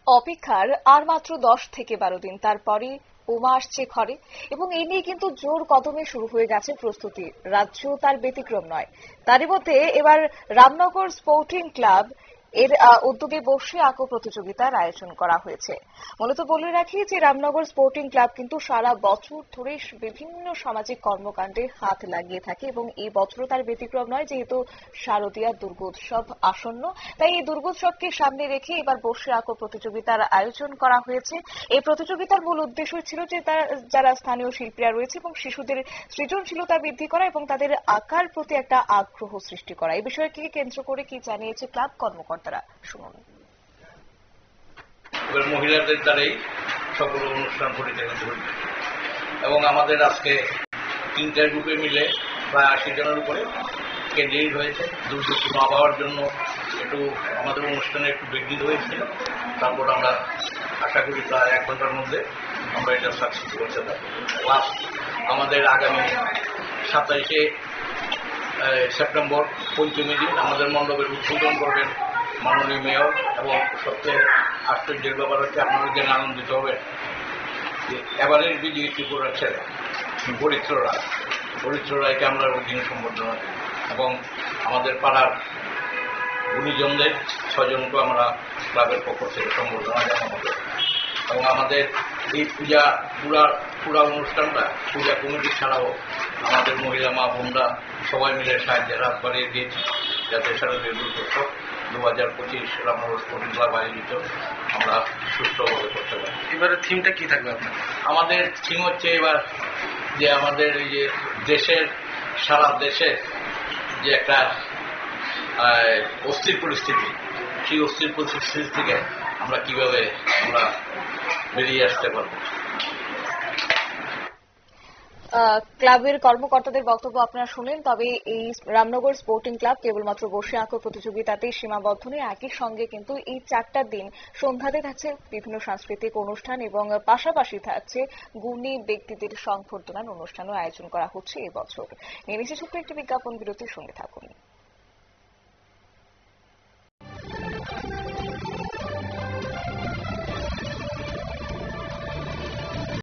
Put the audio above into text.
অপেক্ষার আর মাত্র 10 থেকে 12 দিন, তারপরই বোমা আসছে ঘরে এবং এই নিয়ে কিন্তু জোর কদমে শুরু হয়ে গেছে প্রস্তুতি। রাজ্য তার ব্যতিক্রম নয়। তারই মধ্যে এবার রামনগর স্পোর্টিং ক্লাব এর উদ্যোগে বর্ষি আঁকো প্রতিযোগিতার আয়োজন করা হয়েছে। মূলত বলে রাখি যে রামনগর স্পোর্টিং ক্লাব কিন্তু সারা বছর ধরে বিভিন্ন সামাজিক কর্মকাণ্ডে হাত লাগিয়ে থাকে এবং এই বছরও তার ব্যতিক্রম নয়, যেহেতু শারদীয়া দুর্গোৎসব আসন্ন। তাই এই দুর্গোৎসবকে সামনে রেখে এবার বর্ষি আঁকো প্রতিযোগিতার আয়োজন করা হয়েছে। এই প্রতিযোগিতার মূল উদ্দেশ্য ছিল যে যারা স্থানীয় শিল্পীরা রয়েছে এবং শিশুদের সৃজনশীলতা বৃদ্ধি করা এবং তাদের আঁকার প্রতি একটা আগ্রহ সৃষ্টি করা। এই বিষয়কে কেন্দ্র করে কি জানিয়েছে ক্লাব কর্মকর্তারা, শুনুন। মহিলাদের দ্বারাই সকল অনুষ্ঠান পরিচালিত হচ্ছে এবং আমাদের আজকে 3টা গ্রুপে মিলে প্রায় 80 জনের উপরে ক্যান্ডিডেট হয়েছে। দুর্যোগ না পাওয়ার জন্য একটু আমাদের অনুষ্ঠানে একটু বিঘ্নিত হয়েছিল। তারপর আমরা আশা করি প্রায় 1 ঘন্টার মধ্যে আমরা এটা সাকসেস করতে পারবো। প্লাস আমাদের আগামী 27শে সেপ্টেম্বর পঞ্চমী দিন আমাদের মণ্ডপের উদ্বোধন করবেন মাননীয় মেয়র। এবং সবচেয়ে আশ্চর্যের ব্যাপার হচ্ছে, আপনারা জেনে আনন্দিত হবেন যে এবারের বিজয়ী ত্রিপুরার ছেলে পরিত্র রায়কে আমরা ওই দিন সম্বর্ধনা দিই এবং আমাদের পাড়ার গুণীজনদের 6 জনকে আমরা ক্লাবের পক্ষ থেকে সম্বর্ধনা জানানো হবে। এবং আমাদের এই পুরা অনুষ্ঠানটা পূজা কমিটি ছাড়াও আমাদের মহিলা মা বোনরা সবাই মিলে সাহায্যের হাত বাড়িয়ে দিয়েছে, যাতে শারদীয় দুর্গোৎসব 2025 রামনগর স্পোর্টিং ক্লাব আয়োজিত আমরা সুষ্ঠুভাবে করতে পারি। এবারে থিমটা কি থাকবে আপনার? আমাদের থিম হচ্ছে এবার যে আমাদের এই যে সারা দেশের যে একটা অস্থির পরিস্থিতি, সেই অস্থির পরিস্থিতি থেকে আমরা কিভাবে বেরিয়ে আসতে পারবো। ক্লাবের কর্মকর্তাদের বক্তব্য আপনারা শুনলেন। তবে এই রামনগর স্পোর্টিং ক্লাব কেবলমাত্র বর্ষি আঁকো প্রতিযোগিতাতেই সীমাবদ্ধ নেই, একই সঙ্গে কিন্তু এই 4টা দিন সন্ধ্যাতে থাকছে বিভিন্ন সাংস্কৃতিক অনুষ্ঠান এবং পাশাপাশি থাকছে গুণী ব্যক্তিদের সংবর্ধনার অনুষ্ঠানও আয়োজন করা হচ্ছে এবছর। নিয়ে নিচ্ছে ছোট্ট একটি বিজ্ঞাপন বিরতির সঙ্গে থাকুন।